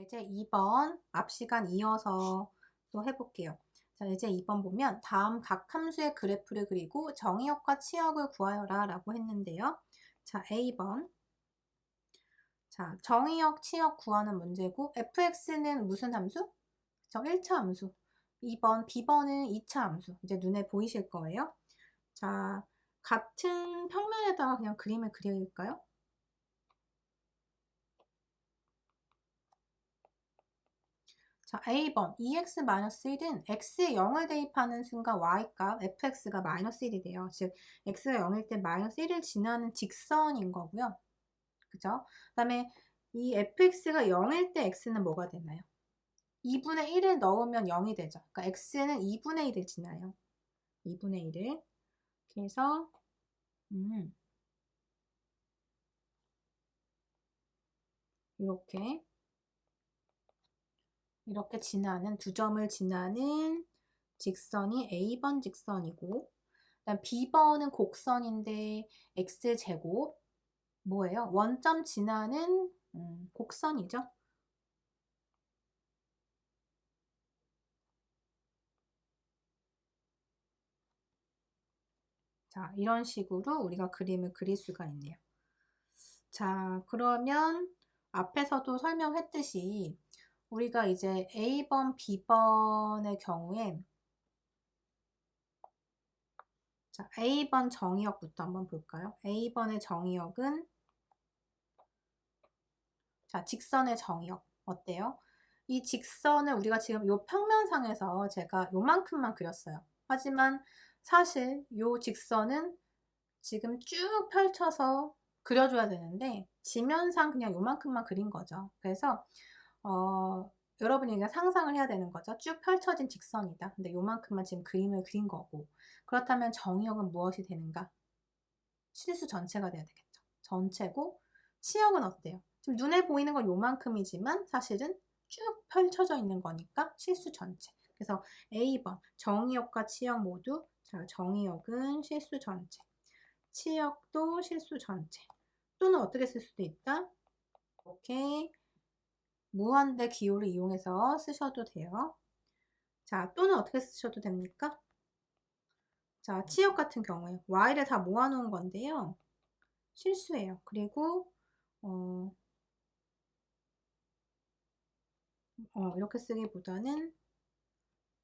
이제 2번 앞 시간 이어서 또 해볼게요. 자, 이제 2번 보면 다음 각 함수의 그래프를 그리고 정의역과 치역을 구하여라 라고 했는데요. 자, A번. 자, 정의역, 치역 구하는 문제고 fx는 무슨 함수? 저 1차 함수. 2번, B번은 2차 함수. 이제 눈에 보이실 거예요. 자, 같은 평면에다가 그냥 그림을 그릴까요? 자, A번 2x-1은 x에 0을 대입하는 순간 y값 fx가 -1이 돼요. 즉 x가 0일 때 -1을 지나는 직선인 거고요. 그죠? 그 다음에 이 fx가 0일 때 x는 뭐가 되나요? 2분의 1을 넣으면 0이 되죠. 그러니까 x는 2분의 1을 지나요. 2분의 1을. 그래서 이렇게 지나는 두 점을 지나는 직선이 A번 직선이고, 그다음 B번은 곡선인데 x제곱 뭐예요? 원점 지나는 곡선이죠. 자, 이런 식으로 우리가 그림을 그릴 수가 있네요. 자, 그러면 앞에서도 설명했듯이 우리가 이제 A번, B번의 경우에 자, A번 정의역부터 한번 볼까요? A번의 정의역은 자, 직선의 정의역 어때요? 이 직선을 우리가 지금 요 평면상에서 제가 요만큼만 그렸어요. 하지만 사실 요 직선은 지금 쭉 펼쳐서 그려줘야 되는데 지면상 그냥 요만큼만 그린 거죠. 그래서 여러분이 그냥 상상을 해야 되는 거죠. 쭉 펼쳐진 직선이다. 근데 요만큼만 지금 그림을 그린 거고 그렇다면 정의역은 무엇이 되는가? 실수 전체가 돼야 되겠죠. 전체고 치역은 어때요? 지금 눈에 보이는 건 요만큼이지만 사실은 쭉 펼쳐져 있는 거니까 실수 전체. 그래서 A번 정의역과 치역 모두 자, 정의역은 실수 전체. 치역도 실수 전체. 또는 어떻게 쓸 수도 있다? 이렇게 무한대 기호를 이용해서 쓰셔도 돼요. 자, 또는 어떻게 쓰셔도 됩니까? 자, 치역 같은 경우에 y를 다 모아놓은 건데요. 실수예요. 그리고 이렇게 쓰기보다는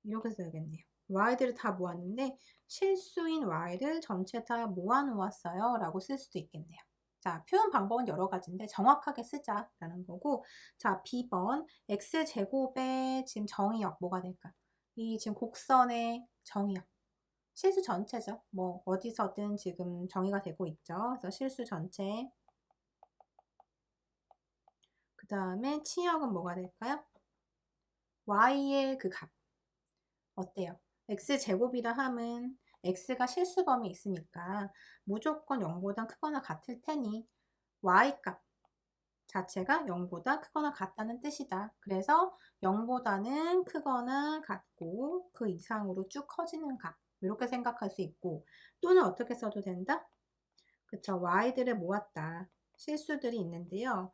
이렇게 써야겠네요. y들을 다 모았는데 실수인 y를 전체 다 모아놓았어요 라고 쓸 수도 있겠네요. 자, 표현 방법은 여러 가지인데 정확하게 쓰자라는 거고, 자, B번 x제곱의 지금 정의역 뭐가 될까? 이 지금 곡선의 정의역 실수 전체죠. 뭐 어디서든 지금 정의가 되고 있죠. 그래서 실수 전체. 그 다음에 치역은 뭐가 될까요? y의 그 값. 어때요? x제곱이라 함은 x가 실수범위 있으니까 무조건 0보다 크거나 같을 테니 y값 자체가 0보다 크거나 같다는 뜻이다. 그래서 0보다는 크거나 같고 그 이상으로 쭉 커지는 값 이렇게 생각할 수 있고 또는 어떻게 써도 된다? 그쵸? y들을 모았다. 실수들이 있는데요.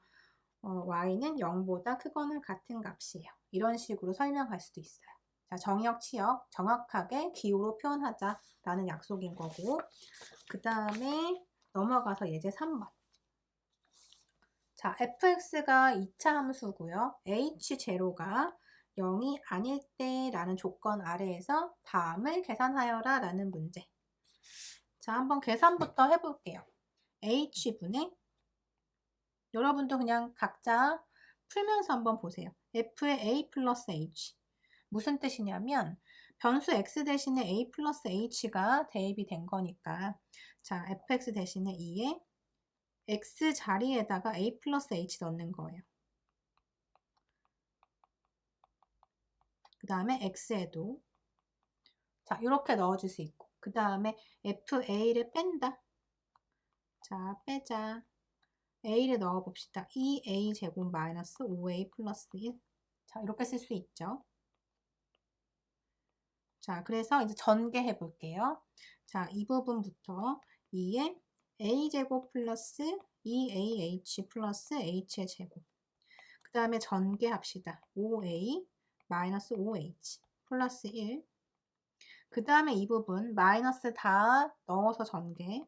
y는 0보다 크거나 같은 값이에요. 이런 식으로 설명할 수도 있어요. 자, 정의역, 치역 정확하게 기호로 표현하자라는 약속인 거고 그 다음에 넘어가서 예제 3번. 자, fx가 2차 함수고요. h0가 0이 아닐 때라는 조건 아래에서 다음을 계산하여라 라는 문제. 자, 한번 계산부터 해볼게요. h분의 여러분도 그냥 각자 풀면서 한번 보세요. f의 a 플러스 h 무슨 뜻이냐면 변수 x 대신에 a 플러스 h가 대입이 된 거니까 자 fx 대신에 2에 x 자리에다가 a 플러스 h 넣는 거예요. 그 다음에 x에도 자 이렇게 넣어줄 수 있고 그 다음에 fa를 뺀다. 자 빼자. a를 넣어봅시다. 2a 제곱 마이너스 5a 플러스 1. 자 이렇게 쓸 수 있죠. 자, 그래서 이제 전개해 볼게요. 자, 이 부분부터 2에 a제곱 플러스 2ah 플러스 h의 제곱. 그 다음에 전개합시다. OA 마이너스 OH 플러스 1. 그 다음에 이 부분 마이너스 다 넣어서 전개.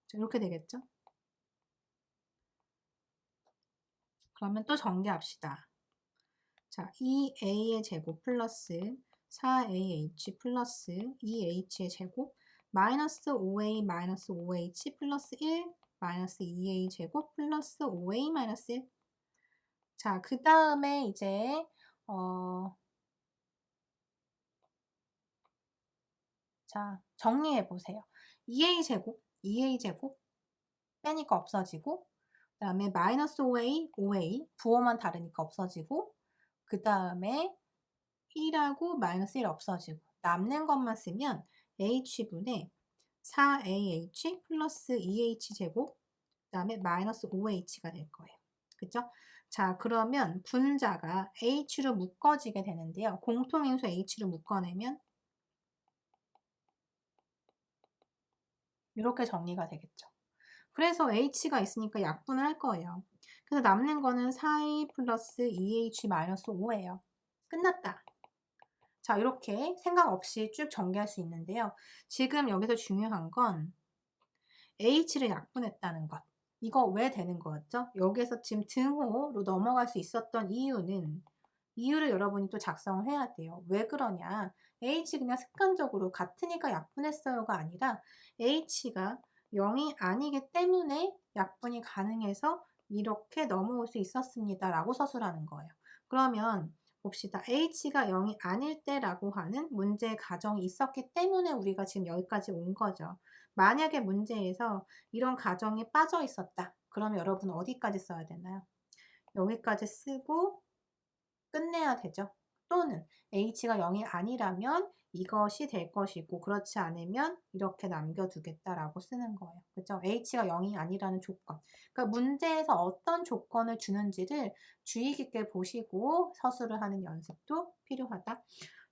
자, 이렇게 되겠죠? 그러면 또 전개합시다. 자, 2a의 제곱 플러스 4ah 플러스 2h의 제곱 마이너스 5a 마이너스 5h 플러스 1 마이너스 2a 제곱 플러스 5a 마이너스 1. 자, 그 다음에 이제 자, 정리해 보세요. 2a 제곱, 2a 제곱 빼니까 없어지고, 그 다음에 마이너스 5a, 5a 부호만 다르니까 없어지고, 그 다음에 1하고 마이너스 1 없어지고, 남는 것만 쓰면 h분의 4ah 플러스 2h 제곱, 그 다음에 마이너스 5h가 될 거예요. 그죠? 자, 그러면 분자가 h로 묶어지게 되는데요. 공통인수 h로 묶어내면 이렇게 정리가 되겠죠. 그래서 h가 있으니까 약분을 할 거예요. 그래서 남는 거는 4a 플러스 2h 마이너스 5예요. 끝났다. 자, 이렇게 생각 없이 쭉 전개할 수 있는데요. 지금 여기서 중요한 건 h를 약분했다는 것. 이거 왜 되는 거였죠? 여기서 지금 등호로 넘어갈 수 있었던 이유를 여러분이 또 작성을 해야 돼요. 왜 그러냐? h 그냥 습관적으로 같으니까 약분했어요가 아니라 h가 0이 아니기 때문에 약분이 가능해서 이렇게 넘어올 수 있었습니다. 라고 서술하는 거예요. 그러면 봅시다. h가 0이 아닐 때라고 하는 문제의 가정이 있었기 때문에 우리가 지금 여기까지 온 거죠. 만약에 문제에서 이런 가정이 빠져 있었다. 그러면 여러분 어디까지 써야 되나요? 여기까지 쓰고 끝내야 되죠. 또는 h가 0이 아니라면 이것이 될 것이고 그렇지 않으면 이렇게 남겨두겠다라고 쓰는 거예요. 그렇죠? h가 0이 아니라는 조건. 그러니까 문제에서 어떤 조건을 주는지를 주의 깊게 보시고 서술을 하는 연습도 필요하다.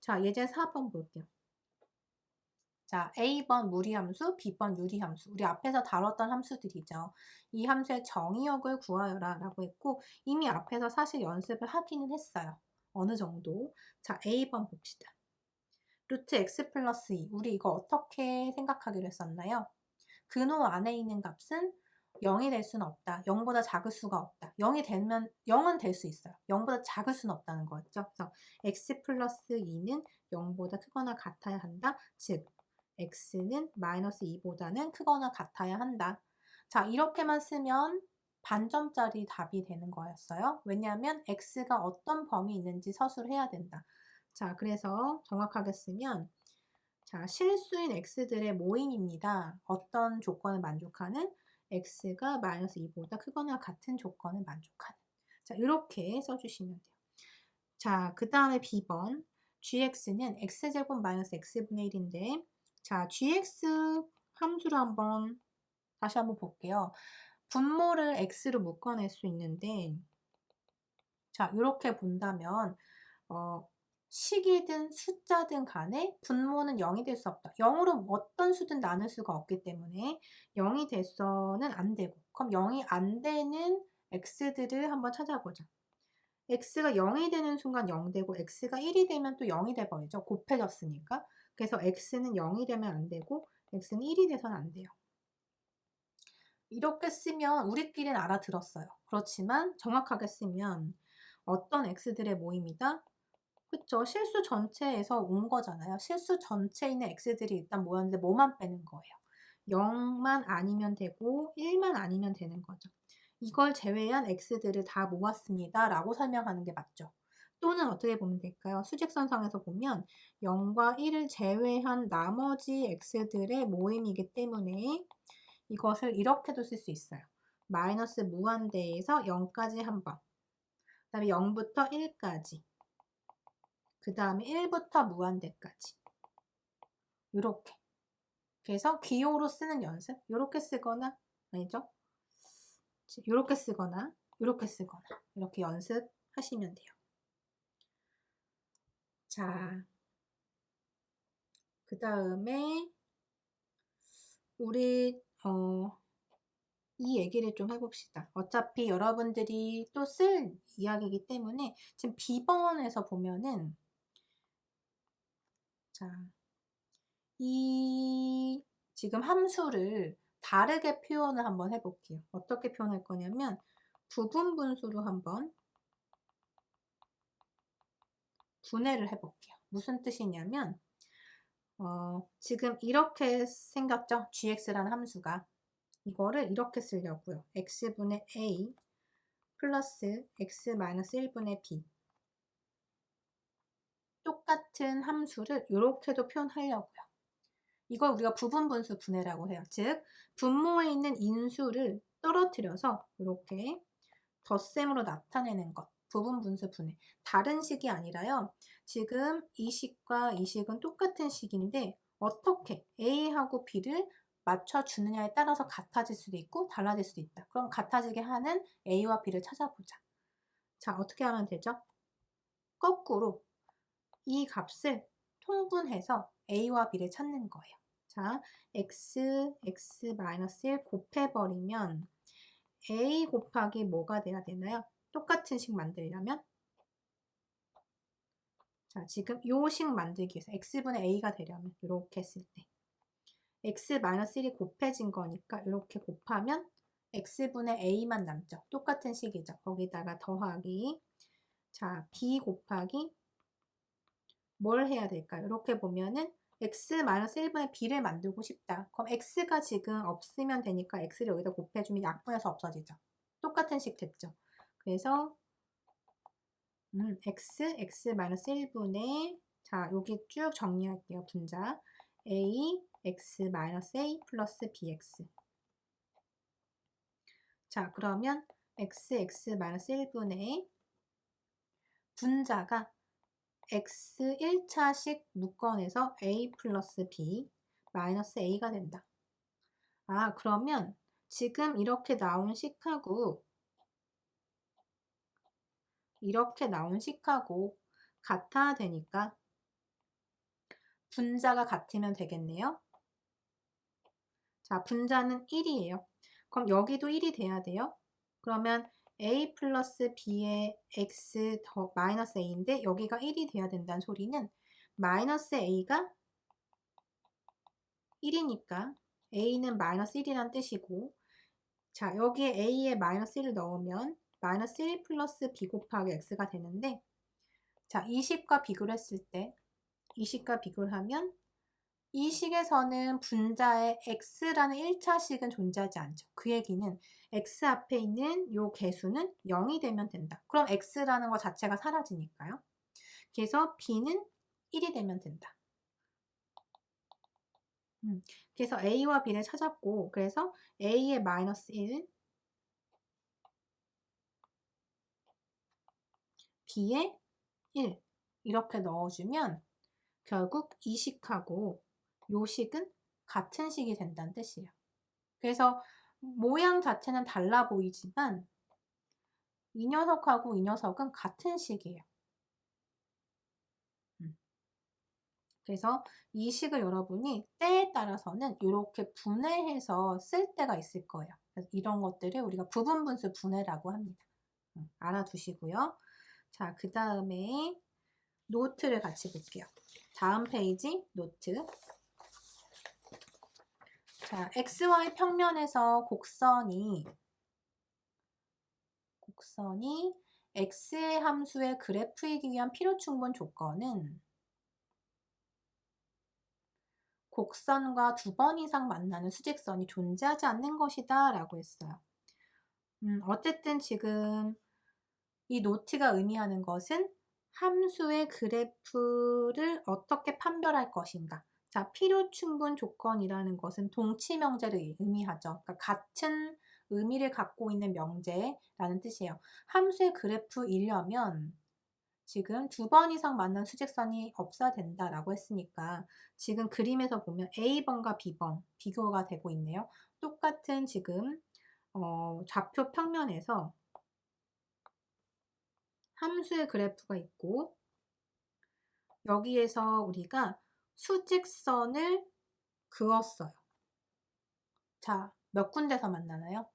자, 예제 4번 볼게요. 자, A번 무리함수, B번 유리함수. 우리 앞에서 다뤘던 함수들이죠. 이 함수의 정의역을 구하여라 라고 했고 이미 앞에서 사실 연습을 하기는 했어요. 어느 정도. 자, A번 봅시다. 루트 x 플러스 2. 우리 이거 어떻게 생각하기로 했었나요? 근호 안에 있는 값은 0이 될 수는 없다. 0보다 작을 수가 없다. 0이 되면 0은 될 수 있어요. 0보다 작을 수는 없다는 거였죠. 그래서 x 플러스 2는 0보다 크거나 같아야 한다. 즉 x는 마이너스 2보다는 크거나 같아야 한다. 자, 이렇게만 쓰면 반점짜리 답이 되는 거였어요. 왜냐하면 x가 어떤 범위 있는지 서술해야 된다. 자, 그래서 정확하게 쓰면 자, 실수인 x들의 모임입니다. 어떤 조건을 만족하는? x가 마이너스 2보다 크거나 같은 조건을 만족하는. 자, 이렇게 써주시면 돼요. 자, 그 다음에 B번. gx는 x제곱 마이너스 x분의 1인데 자, gx 함수를 다시 한번 볼게요. 분모를 x로 묶어낼 수 있는데 자, 이렇게 본다면 식이든 숫자든 간에 분모는 0이 될 수 없다. 0으로 어떤 수든 나눌 수가 없기 때문에 0이 돼서는 안 되고 그럼 0이 안 되는 x들을 한번 찾아보자. x가 0이 되는 순간 0 되고 x가 1이 되면 또 0이 돼버리죠. 곱해졌으니까. 그래서 x는 0이 되면 안 되고 x는 1이 돼서는 안 돼요. 이렇게 쓰면 우리끼리는 알아들었어요. 그렇지만 정확하게 쓰면 어떤 x들의 모임이다? 그쵸. 실수 전체에서 온 거잖아요. 실수 전체에 있는 x들이 일단 모였는데 뭐만 빼는 거예요. 0만 아니면 되고 1만 아니면 되는 거죠. 이걸 제외한 x들을 다 모았습니다. 라고 설명하는 게 맞죠. 또는 어떻게 보면 될까요? 수직선상에서 보면 0과 1을 제외한 나머지 x들의 모임이기 때문에 이것을 이렇게도 쓸 수 있어요. 마이너스 무한대에서 0까지 한 번. 그 다음에 0부터 1까지. 그 다음에 1부터 무한대까지. 이렇게. 그래서 기호로 쓰는 연습. 이렇게 쓰거나, 아니죠? 이렇게 쓰거나, 이렇게 쓰거나. 이렇게 연습하시면 돼요. 자, 그 다음에 우리 이 얘기를 좀 해봅시다. 어차피 여러분들이 또 쓸 이야기이기 때문에 지금 B번에서 보면은 자, 이 지금 함수를 다르게 표현을 한번 해볼게요. 어떻게 표현할 거냐면 부분 분수로 한번 분해를 해볼게요. 무슨 뜻이냐면 지금 이렇게 생겼죠? gx라는 함수가. 이거를 이렇게 쓰려고요. x분의 a 플러스 x 마이너스 1분의 b. 똑같은 함수를 이렇게도 표현하려고요. 이걸 우리가 부분분수 분해라고 해요. 즉 분모에 있는 인수를 떨어뜨려서 이렇게 덧셈으로 나타내는 것. 부분분수 분해. 다른 식이 아니라요. 지금 이 식과 이 식은 똑같은 식인데 어떻게 A하고 B를 맞춰주느냐에 따라서 같아질 수도 있고 달라질 수도 있다. 그럼 같아지게 하는 A와 B를 찾아보자. 자, 어떻게 하면 되죠? 거꾸로 이 값을 통분해서 A와 B를 찾는 거예요. 자, x-1 곱해버리면 a 곱하기 뭐가 돼야 되나요? 똑같은 식 만들려면 자, 지금 요 식 만들기 위해서 x분의 a가 되려면 이렇게 했을 때 x-1이 곱해진 거니까 이렇게 곱하면 x분의 a만 남죠. 똑같은 식이죠. 거기다가 더하기 자, b 곱하기 뭘 해야 될까요? 이렇게 보면은 x-1분의 b를 만들고 싶다. 그럼 x가 지금 없으면 되니까 x를 여기다 곱해주면 약분해서 없어지죠. 똑같은 식 됐죠. 그래서 x-1분의 자 여기 쭉 정리할게요. 분자 a x-a 플러스 bx 자 그러면 x-1분의 분자가 x 1차식 묶어내서 a 플러스 b 마이너스 a가 된다. 아 그러면 지금 이렇게 나온 식하고 이렇게 나온 식하고 같아야 되니까 분자가 같으면 되겠네요. 자 분자는 1이에요. 그럼 여기도 1이 돼야 돼요. 그러면 a 플러스 b의 x 더 마이너스 a인데 여기가 1이 돼야 된다는 소리는 마이너스 a가 1이니까 a는 마이너스 1이란 뜻이고 자 여기에 a에 마이너스 1을 넣으면 마이너스 1 플러스 b 곱하기 x가 되는데 자 이 식과 비교를 했을 때 이 식과 비교를 하면 이 식에서는 분자의 x라는 1차식은 존재하지 않죠. 그 얘기는 x 앞에 있는 요 개수는 0이 되면 된다. 그럼 x라는 것 자체가 사라지니까요. 그래서 b는 1이 되면 된다. 그래서 a와 b를 찾았고 그래서 a의 마이너스 1 b의 1 이렇게 넣어주면 결국 이 식하고 요 식은 같은 식이 된다는 뜻이에요. 그래서 모양 자체는 달라 보이지만 이 녀석하고 이 녀석은 같은 식이에요. 그래서 이 식을 여러분이 때에 따라서는 이렇게 분해해서 쓸 때가 있을 거예요. 그래서 이런 것들을 우리가 부분분수 분해라고 합니다. 알아두시고요. 자, 그 다음에 노트를 같이 볼게요. 다음 페이지 노트. 자, XY 평면에서 곡선이 X의 함수의 그래프이기 위한 필요충분 조건은 곡선과 2번 이상 만나는 수직선이 존재하지 않는 것이다 라고 했어요. 어쨌든 지금 이 노트가 의미하는 것은 함수의 그래프를 어떻게 판별할 것인가. 자, 필요충분 조건이라는 것은 동치 명제를 의미하죠. 그러니까 같은 의미를 갖고 있는 명제라는 뜻이에요. 함수의 그래프이려면 지금 2번 이상 만난 수직선이 없어야 된다라고 했으니까 지금 그림에서 보면 A번과 B번 비교가 되고 있네요. 똑같은 지금 좌표 평면에서 함수의 그래프가 있고 여기에서 우리가 수직선을 그었어요. 자, 몇 군데서 만나나요?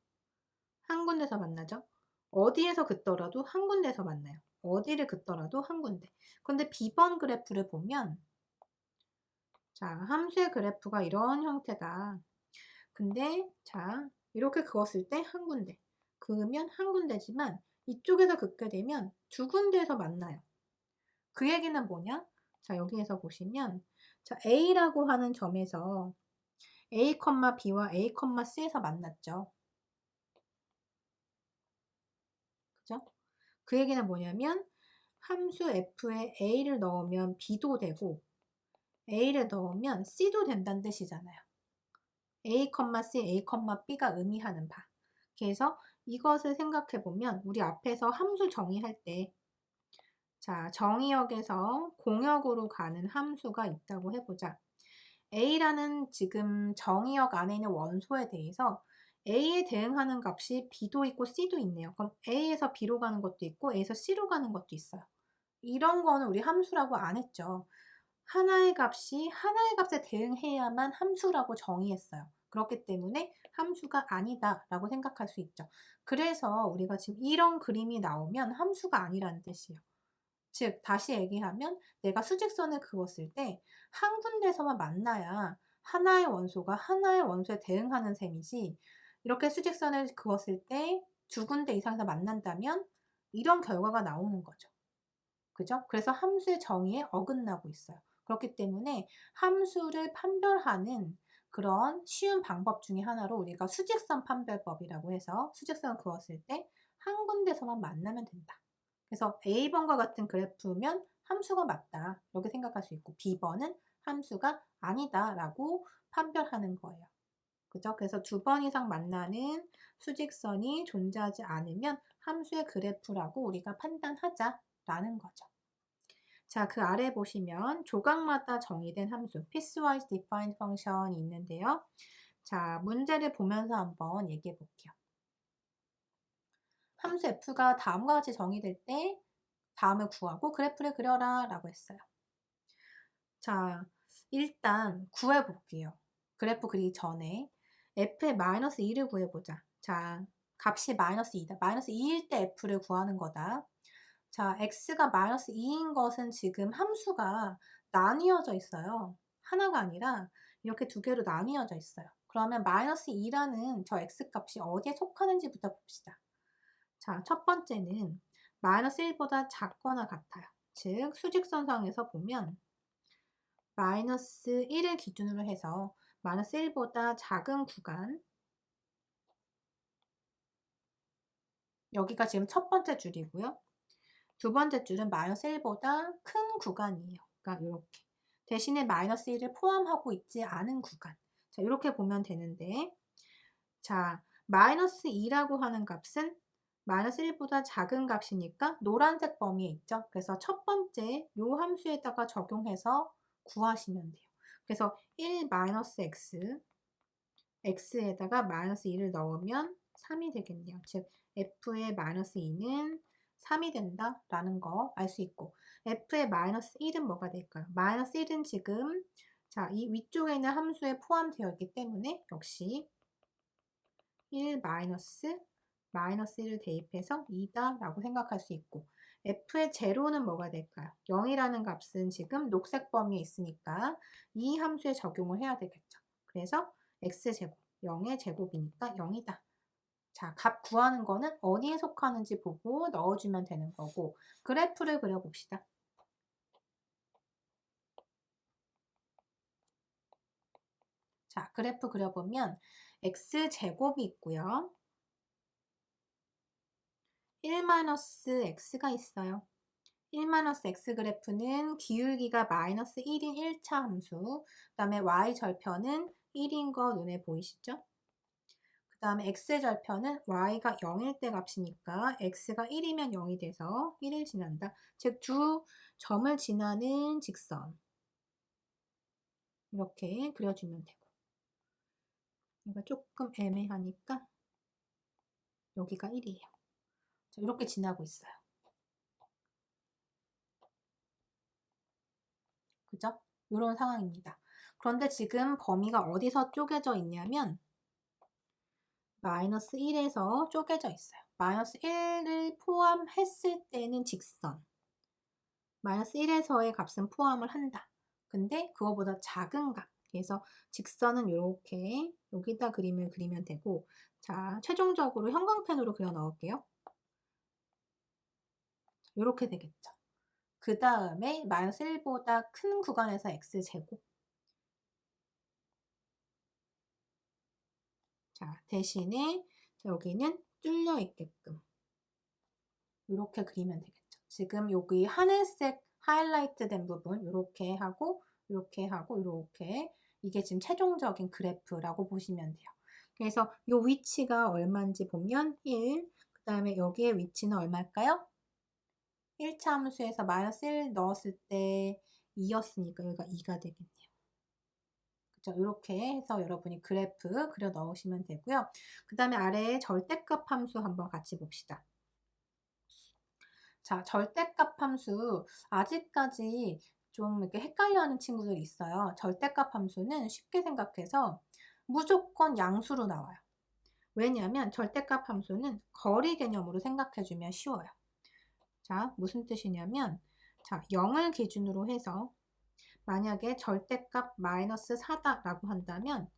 한 군데서 만나죠. 어디에서 긋더라도 한 군데서 만나요. 어디를 긋더라도 한 군데. 근데 B번 그래프를 보면 자, 함수의 그래프가 이런 형태다. 근데 자, 이렇게 그었을 때 한 군데. 그으면 한 군데지만 이쪽에서 긋게 되면 두 군데에서 만나요. 그 얘기는 뭐냐? 자, 여기에서 보시면 자, A라고 하는 점에서 A, B와 A, C에서 만났죠. 그죠? 그 얘기는 뭐냐면 함수 f에 a를 넣으면 b도 되고 a를 넣으면 c도 된다는 뜻이잖아요. a, c, a, b가 의미하는 바. 그래서 이것을 생각해 보면 우리 앞에서 함수 정의할 때 자, 정의역에서 공역으로 가는 함수가 있다고 해보자. a라는 지금 정의역 안에 있는 원소에 대해서 a에 대응하는 값이 b도 있고 c도 있네요. 그럼 a에서 b로 가는 것도 있고 a에서 c로 가는 것도 있어요. 이런 거는 우리 함수라고 안 했죠. 하나의 값이 하나의 값에 대응해야만 함수라고 정의했어요. 그렇기 때문에 함수가 아니다라고 생각할 수 있죠. 그래서 우리가 지금 이런 그림이 나오면 함수가 아니라는 뜻이에요. 즉 다시 얘기하면 내가 수직선을 그었을 때 한 군데서만 만나야 하나의 원소가 하나의 원소에 대응하는 셈이지 이렇게 수직선을 그었을 때 두 군데 이상에서 만난다면 이런 결과가 나오는 거죠. 그죠? 그래서 함수의 정의에 어긋나고 있어요. 그렇기 때문에 함수를 판별하는 그런 쉬운 방법 중에 하나로 우리가 수직선 판별법이라고 해서 수직선을 그었을 때 한 군데서만 만나면 된다. 그래서 A번과 같은 그래프면 함수가 맞다. 이렇게 생각할 수 있고 B번은 함수가 아니다라고 판별하는 거예요. 그죠? 그래서 두 번 이상 만나는 수직선이 존재하지 않으면 함수의 그래프라고 우리가 판단하자라는 거죠. 자, 그 아래 보시면 조각마다 정의된 함수, piecewise defined function이 있는데요. 자, 문제를 보면서 한번 얘기해 볼게요. 함수 f가 다음과 같이 정의될 때 다음을 구하고 그래프를 그려라 라고 했어요. 자, 일단 구해 볼게요. 그래프 그리기 전에 f의 마이너스 2를 구해보자. 자, 값이 마이너스 2다. 마이너스 2일 때 f를 구하는 거다. 자, x가 마이너스 2인 것은 지금 함수가 나뉘어져 있어요. 하나가 아니라 이렇게 두 개로 나뉘어져 있어요. 그러면 마이너스 2라는 저 x값이 어디에 속하는지부터 봅시다. 자, 첫 번째는 마이너스 1보다 작거나 같아요. 즉, 수직선상에서 보면 마이너스 1을 기준으로 해서 마이너스 1보다 작은 구간 여기가 지금 첫 번째 줄이고요. 두 번째 줄은 마이너스 1보다 큰 구간이에요. 그러니까 이렇게. 대신에 마이너스 1을 포함하고 있지 않은 구간. 자, 이렇게 보면 되는데 자, 마이너스 2라고 하는 값은 마이너스 1보다 작은 값이니까 노란색 범위에 있죠. 그래서 첫 번째 요 함수에다가 적용해서 구하시면 돼요. 그래서 1 마이너스 x, x에다가 마이너스 2를 넣으면 3이 되겠네요. 즉 f의 마이너스 2는 3이 된다라는 거 알 수 있고 f의 마이너스 1은 뭐가 될까요? 마이너스 1은 지금 자, 이 위쪽에 있는 함수에 포함되어 있기 때문에 역시 1 마이너스 1을 대입해서 2다 라고 생각할 수 있고 f의 제로는 뭐가 될까요? 0이라는 값은 지금 녹색 범위에 있으니까 이 함수에 적용을 해야 되겠죠. 그래서 x제곱 0의 제곱이니까 0이다. 자, 값 구하는 거는 어디에 속하는지 보고 넣어주면 되는 거고 그래프를 그려봅시다. 자, 그래프 그려보면 x제곱이 있고요. 1-x가 있어요. 1-x 그래프는 기울기가 마이너스 1인 1차 함수, 그 다음에 y절편은 1인 거 눈에 보이시죠? 그 다음에 x절편은 y가 0일 때 값이니까 x가 1이면 0이 돼서 1을 지난다. 즉 두 점을 지나는 직선 이렇게 그려주면 되고 이거 조금 애매하니까 여기가 1이에요. 이렇게 지나고 있어요. 그죠? 이런 상황입니다. 그런데 지금 범위가 어디서 쪼개져 있냐면 마이너스 1에서 쪼개져 있어요. 마이너스 1을 포함했을 때는 직선. 마이너스 1에서의 값은 포함을 한다. 근데 그거보다 작은 값. 그래서 직선은 이렇게 여기다 그림을 그리면 되고, 자, 최종적으로 형광펜으로 그려 넣을게요. 이렇게 되겠죠. 그 다음에 마이너스 1보다 큰 구간에서 x제곱. 자, 대신에 여기는 뚫려 있게끔 이렇게 그리면 되겠죠. 지금 여기 하늘색 하이라이트 된 부분 이렇게 하고 이렇게 하고 이렇게, 이게 지금 최종적인 그래프라고 보시면 돼요. 그래서 이 위치가 얼마인지 보면 1, 그 다음에 여기의 위치는 얼마일까요? 1차 함수에서 마이너스 1 넣었을 때 2였으니까 여기가 2가 되겠네요. 그죠? 이렇게 해서 여러분이 그래프 그려 넣으시면 되고요. 그 다음에 아래에 절대값 함수 한번 같이 봅시다. 자, 절대값 함수 아직까지 좀 이렇게 헷갈려하는 친구들이 있어요. 절대값 함수는 쉽게 생각해서 무조건 양수로 나와요. 왜냐하면 절대값 함수는 거리 개념으로 생각해주면 쉬워요. 자, 무슨 뜻이냐면, 자, 0을 기준으로 해서 만약에 절대값 마이너스 4다라고 한다면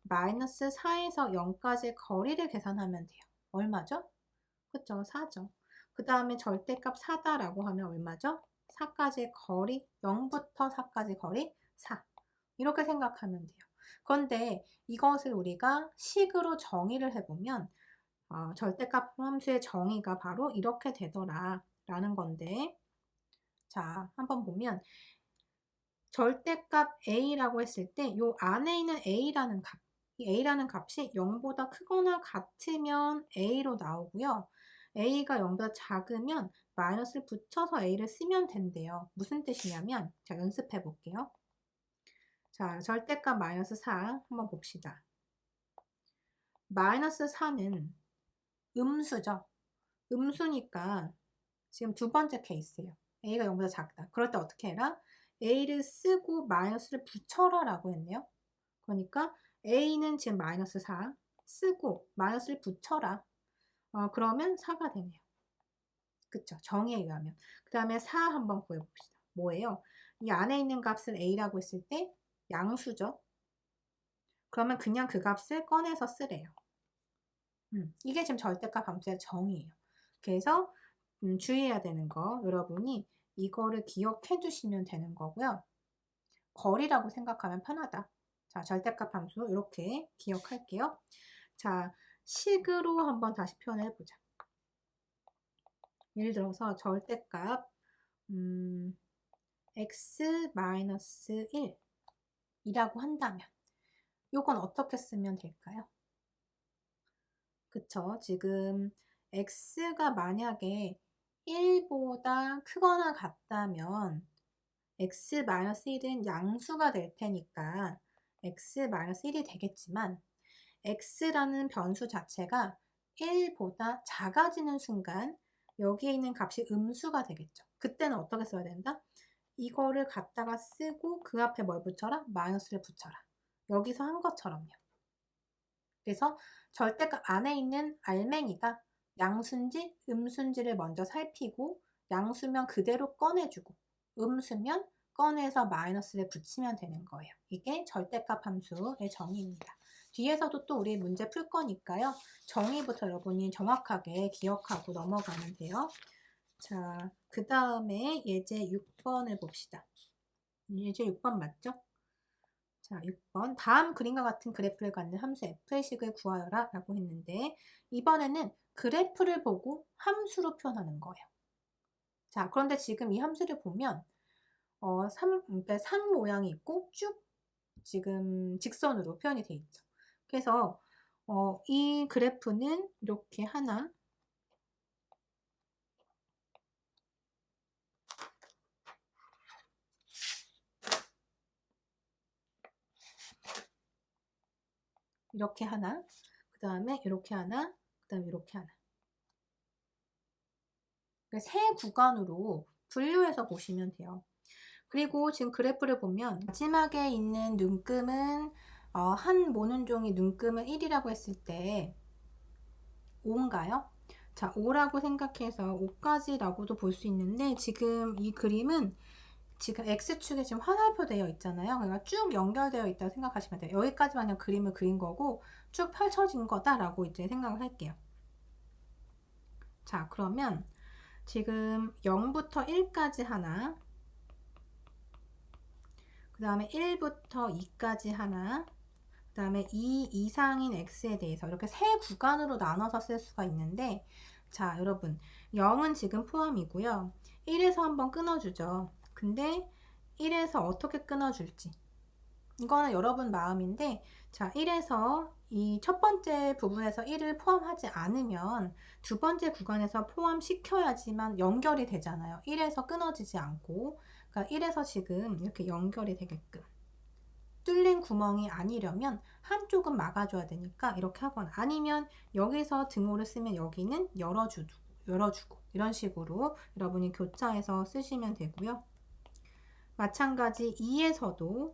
마이너스 4에서 0까지의 거리를 계산하면 돼요. 얼마죠? 그쵸? 4죠. 그 다음에 절대값 4다라고 하면 얼마죠? 4까지의 거리, 0부터 4까지 거리 4. 이렇게 생각하면 돼요. 그런데 이것을 우리가 식으로 정의를 해보면 절대값 함수의 정의가 바로 이렇게 되더라 라는 건데, 자, 한번 보면 절대값 a라고 했을 때 이 안에 있는 a라는 값, 이 a라는 값이 0보다 크거나 같으면 a로 나오고요. a가 0보다 작으면 마이너스를 붙여서 a를 쓰면 된대요. 무슨 뜻이냐면, 자, 연습해 볼게요. 자, 절대값 마이너스 4 한번 봅시다. 마이너스 4는 음수죠. 음수니까 지금 두 번째 케이스예요. a가 0보다 작다. 그럴 때 어떻게 해라? a를 쓰고 마이너스를 붙여라 라고 했네요. 그러니까 a는 지금 마이너스 4 쓰고 마이너스를 붙여라. 그러면 4가 되네요. 그쵸? 정의에 의하면. 그 다음에 4 한번 구해봅시다. 뭐예요? 이 안에 있는 값을 a라고 했을 때 양수죠. 그러면 그냥 그 값을 꺼내서 쓰래요. 이게 지금 절대값 함수의 정의예요. 그래서 주의해야 되는 거, 여러분이 이거를 기억해 두시면 되는 거고요. 거리라고 생각하면 편하다. 자, 절대값 함수 이렇게 기억할게요. 자, 식으로 한번 다시 표현해 보자. 예를 들어서 절대값 x-1 이라고 한다면 이건 어떻게 쓰면 될까요? 그쵸? 지금 x가 만약에 1보다 크거나 같다면 x-1은 양수가 될 테니까 x-1이 되겠지만, x라는 변수 자체가 1보다 작아지는 순간 여기에 있는 값이 음수가 되겠죠. 그때는 어떻게 써야 된다? 이거를 갖다가 쓰고 그 앞에 뭘 붙여라? 마이너스를 붙여라. 여기서 한 것처럼요. 그래서 절대값 안에 있는 알맹이가 양수인지 음수인지를 먼저 살피고, 양수면 그대로 꺼내주고 음수면 꺼내서 마이너스를 붙이면 되는 거예요. 이게 절대값 함수의 정의입니다. 뒤에서도 또 우리 문제 풀 거니까요. 정의부터 여러분이 정확하게 기억하고 넘어가면 돼요. 자, 그 다음에 예제 6번을 봅시다. 예제 6번 맞죠? 자, 6번. 다음 그림과 같은 그래프를 갖는 함수 f의 식을 구하여라 라고 했는데, 이번에는 그래프를 보고 함수로 표현하는 거예요. 자, 그런데 지금 이 함수를 보면 그러니까 산 모양이 있고 쭉 지금 직선으로 표현이 돼 있죠. 그래서 이 그래프는 이렇게 하나, 이렇게 하나, 그 다음에 이렇게 하나, 그 다음에 이렇게 하나. 세 구간으로 분류해서 보시면 돼요. 그리고 지금 그래프를 보면 마지막에 있는 눈금은 한 모눈종이 눈금은 1이라고 했을 때 5인가요? 자, 5라고 생각해서 5까지라고도 볼 수 있는데 지금 이 그림은 지금 X축에 지금 화살표 되어 있잖아요. 그러니까 쭉 연결되어 있다고 생각하시면 돼요. 여기까지만 그냥 그림을 그린 거고 쭉 펼쳐진 거다라고 이제 생각을 할게요. 자, 그러면 지금 0부터 1까지 하나, 그 다음에 1부터 2까지 하나, 그 다음에 2 이상인 x에 대해서 이렇게 세 구간으로 나눠서 쓸 수가 있는데, 자, 여러분 0은 지금 포함이고요. 1에서 한번 끊어주죠. 근데 1에서 어떻게 끊어줄지 이거는 여러분 마음인데, 자, 1에서 이 첫 번째 부분에서 1을 포함하지 않으면 두 번째 구간에서 포함시켜야지만 연결이 되잖아요. 1에서 끊어지지 않고. 그러니까 1에서 지금 이렇게 연결이 되게끔 뚫린 구멍이 아니려면 한쪽은 막아줘야 되니까 이렇게 하거나, 아니면 여기서 등호를 쓰면 여기는 열어주고 이런 식으로 여러분이 교차해서 쓰시면 되고요. 마찬가지 2에서도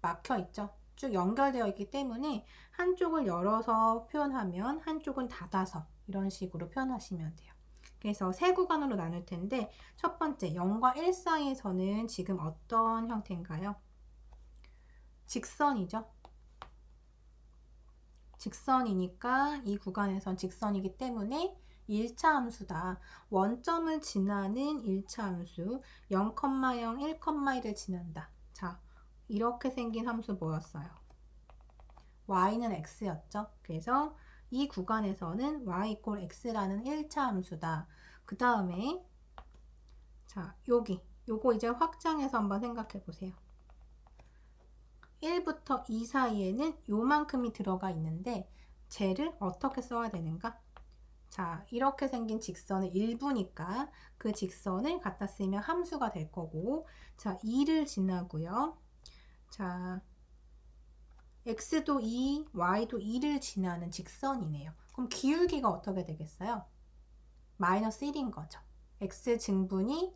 막혀 있죠. 쭉 연결되어 있기 때문에 한쪽을 열어서 표현하면 한쪽은 닫아서 이런 식으로 표현하시면 돼요. 그래서 세 구간으로 나눌 텐데, 첫 번째 0과 1 사이에서는 지금 어떤 형태인가요? 직선이죠. 직선이니까 이 구간에선 직선이기 때문에 1차 함수다. 원점을 지나는 1차 함수 0,0, 1,1을 지난다. 자, 이렇게 생긴 함수 뭐였어요? y는 x였죠. 그래서 이 구간에서는 y = x라는 1차 함수다. 그 다음에 자, 요거 이제 확장해서 한번 생각해 보세요. 1부터 2 사이에는 요만큼이 들어가 있는데 쟤를 어떻게 써야 되는가? 자, 이렇게 생긴 직선의 일부니까 그 직선을 갖다 쓰면 함수가 될 거고, 자, 2를 지나고요. 자, x도 2, y도 2를 지나는 직선이네요. 그럼 기울기가 어떻게 되겠어요? 마이너스 1인 거죠. x 증분이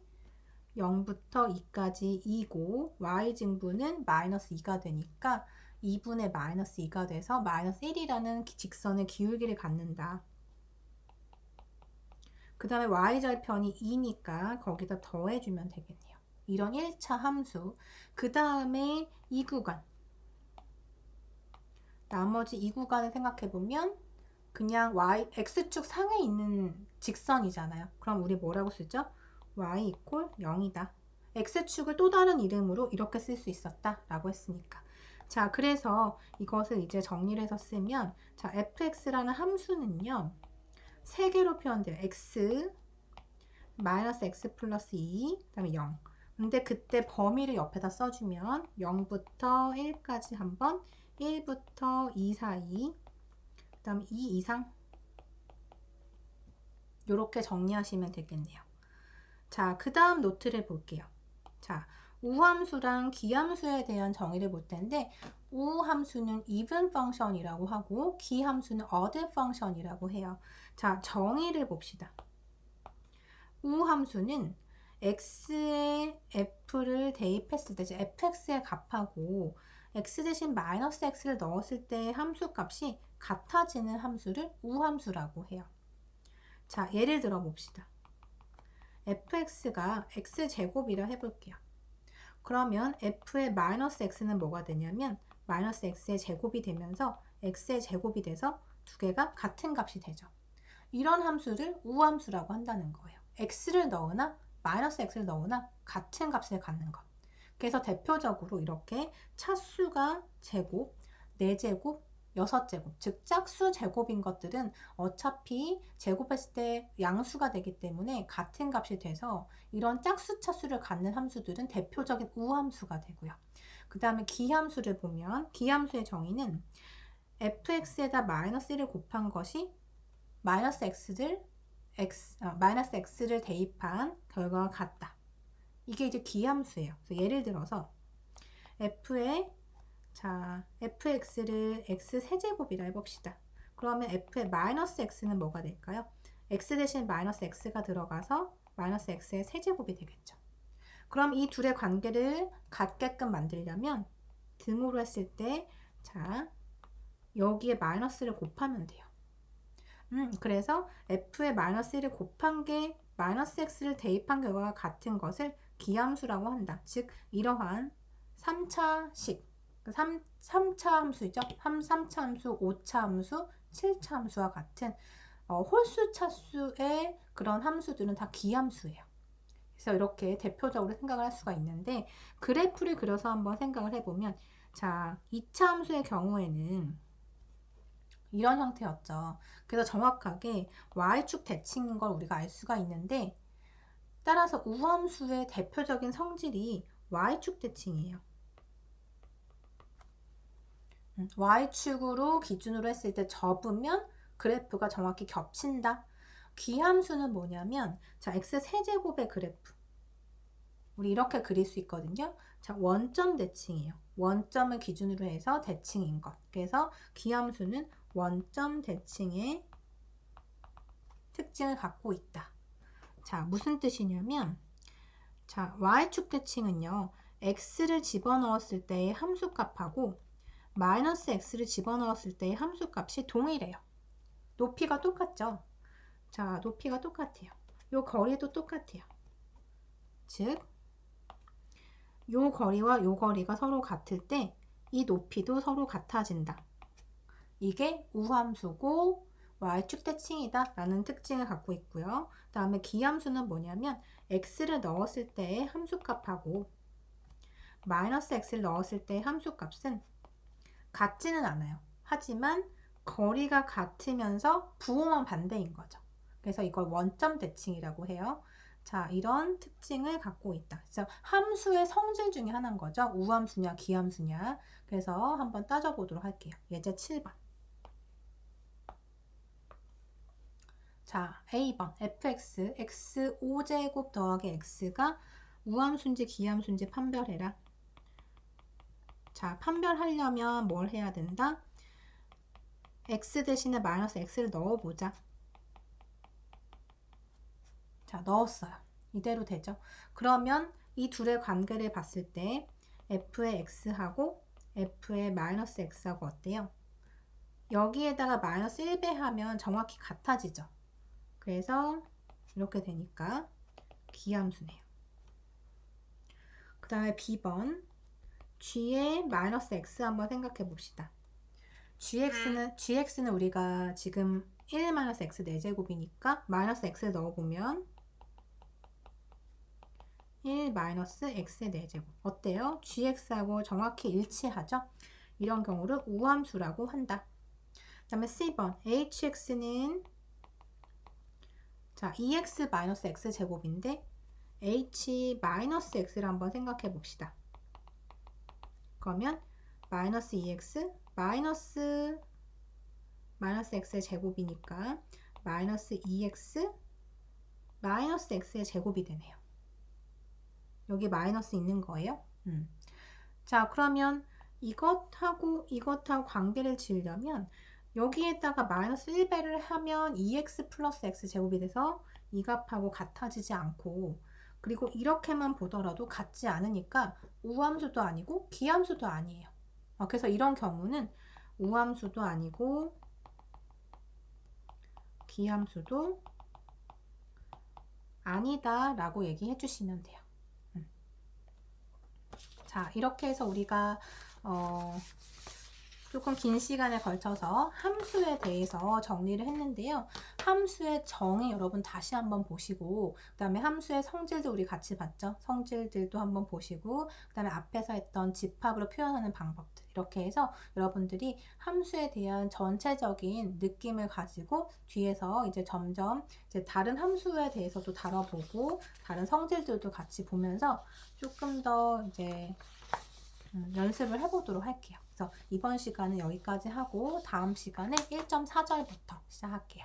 0부터 2까지 2고 y 증분은 마이너스 2가 되니까 2분의 마이너스 2가 돼서 마이너스 1이라는 직선의 기울기를 갖는다. 그 다음에 y절편이 2니까 거기다 더해주면 되겠네요. 이런 1차 함수. 그 다음에 이 구간, 나머지 이 구간을 생각해보면 그냥 x축 상에 있는 직선이잖아요. 그럼 우리 뭐라고 쓰죠? y = 0이다. x축을 또 다른 이름으로 이렇게 쓸 수 있었다 라고 했으니까. 자, 그래서 이것을 이제 정리를 해서 쓰면, 자, fx라는 함수는요, 세 개로 표현돼요. x, 마이너스 x 플러스 2, 그 다음에 0. 근데 그때 범위를 옆에다 써주면 0부터 1까지 한번, 1부터 2 사이, 그 다음에 2 이상, 이렇게 정리하시면 되겠네요. 자, 그 다음 노트를 볼게요. 자, 우함수랑 기함수에 대한 정의를 볼 텐데, 우함수는 even function이라고 하고 기함수는 odd function이라고 해요. 자, 정의를 봅시다. 우함수는 x에 f를 대입했을 때 fx의 값하고 x 대신 마이너스 x를 넣었을 때 함수 값이 같아지는 함수를 우함수라고 해요. 자, 예를 들어 봅시다. fx가 x제곱이라 해볼게요. 그러면 f의 마이너스 x는 뭐가 되냐면 마이너스 x의 제곱이 되면서 x의 제곱이 돼서 두 개가 같은 값이 되죠. 이런 함수를 우함수라고 한다는 거예요. x를 넣으나 마이너스 x를 넣으나 같은 값을 갖는 것. 그래서 대표적으로 이렇게 차수가 제곱, 4제곱, 6제곱, 즉 짝수 제곱인 것들은 어차피 제곱했을 때 양수가 되기 때문에 같은 값이 돼서 이런 짝수 차수를 갖는 함수들은 대표적인 우함수가 되고요. 그 다음에 기함수를 보면 기함수의 정의는 fx에다 마이너스 1을 곱한 것이 마이너스 x를 대입한 결과가 같다. 이게 이제 기함수예요. 그래서 예를 들어서 fx를 x 세제곱이라 해봅시다. 그러면 f의 마이너스 x는 뭐가 될까요? x 대신 마이너스 x가 들어가서 마이너스 x의 세제곱이 되겠죠. 그럼 이 둘의 관계를 같게끔 만들려면 등호로 했을 때, 자, 여기에 마이너스를 곱하면 돼요. 그래서 f의 마이너스 1을 곱한 게 마이너스 x를 대입한 결과가 같은 것을 기함수라고 한다. 즉 이러한 3차식 3차 함수이죠. 3차 함수, 5차 함수, 7차 함수와 같은 홀수 차수의 그런 함수들은 다 기함수예요. 그래서 이렇게 대표적으로 생각을 할 수가 있는데, 그래프를 그려서 한번 생각을 해보면, 자, 2차 함수의 경우에는 이런 형태였죠. 그래서 정확하게 y축 대칭인 걸 우리가 알 수가 있는데, 따라서 우함수의 대표적인 성질이 y축 대칭이에요. y축으로 기준으로 했을 때 접으면 그래프가 정확히 겹친다. 기함수는 뭐냐면, 자, x 세제곱의 그래프. 우리 이렇게 그릴 수 있거든요. 자, 원점 대칭이에요. 원점을 기준으로 해서 대칭인 것. 그래서 기함수는 원점 대칭의 특징을 갖고 있다. 자, 무슨 뜻이냐면, 자, y축 대칭은요, x를 집어넣었을 때의 함수값하고 마이너스 x를 집어넣었을 때의 함수값이 동일해요. 높이가 똑같죠? 자, 높이가 똑같아요. 요 거리도 똑같아요. 즉, 요 거리와 요 거리가 서로 같을 때 이 높이도 서로 같아진다. 이게 우함수고 y축 대칭이다 라는 특징을 갖고 있고요. 그 다음에 기함수는 뭐냐면 x를 넣었을 때의 함수값하고 마이너스 x를 넣었을 때의 함수값은 같지는 않아요. 하지만 거리가 같으면서 부호만 반대인 거죠. 그래서 이걸 원점 대칭이라고 해요. 자, 이런 특징을 갖고 있다. 그래서 함수의 성질 중에 하나인 거죠. 우함수냐 기함수냐. 그래서 한번 따져보도록 할게요. 예제 7번. 자, A번 fx x 5제곱 더하기 x가 우함수인지 기함수인지 판별해라. 자, 판별하려면 뭘 해야 된다? x 대신에 마이너스 x를 넣어보자. 자, 넣었어요. 이대로 되죠. 그러면 이 둘의 관계를 봤을 때 f의 x하고 f의 마이너스 x하고 어때요? 여기에다가 마이너스 1배 하면 정확히 같아지죠. 그래서 이렇게 되니까 기함수네요. 그 다음에 B번 g의 마이너스 x 한번 생각해 봅시다. gx는 우리가 지금 1 마이너스 x 4제곱이니까 마이너스 x를 넣어보면 1 마이너스 x의 4제곱 어때요? gx하고 정확히 일치하죠? 이런 경우를 우함수라고 한다. 그 다음에 C번 hx는 자 2x 마이너스 x 제곱인데 h 마이너스 x를 한번 생각해 봅시다. 그러면 마이너스 2x 마이너스 x의 제곱이니까 마이너스 2x 마이너스 x의 제곱이 되네요. 여기 마이너스 있는 거예요. 자, 그러면 이것하고 관계를 지으려면 여기에다가 마이너스 1배를 하면 2x 플러스 x 제곱이 돼서 이 값하고 같아지지 않고, 그리고 이렇게만 보더라도 같지 않으니까 우함수도 아니고 기함수도 아니에요. 그래서 이런 경우는 우함수도 아니고 기함수도 아니다 라고 얘기해 주시면 돼요. 자, 이렇게 해서 우리가 조금 긴 시간에 걸쳐서 함수에 대해서 정리를 했는데요. 함수의 정의 여러분 다시 한번 보시고, 그 다음에 함수의 성질도 우리 같이 봤죠. 성질들도 한번 보시고, 그 다음에 앞에서 했던 집합으로 표현하는 방법들, 이렇게 해서 여러분들이 함수에 대한 전체적인 느낌을 가지고 뒤에서 이제 점점 이제 다른 함수에 대해서도 다뤄보고 다른 성질들도 같이 보면서 조금 더 이제 연습을 해보도록 할게요. 그래서 이번 시간은 여기까지 하고 다음 시간에 1.4절부터 시작할게요.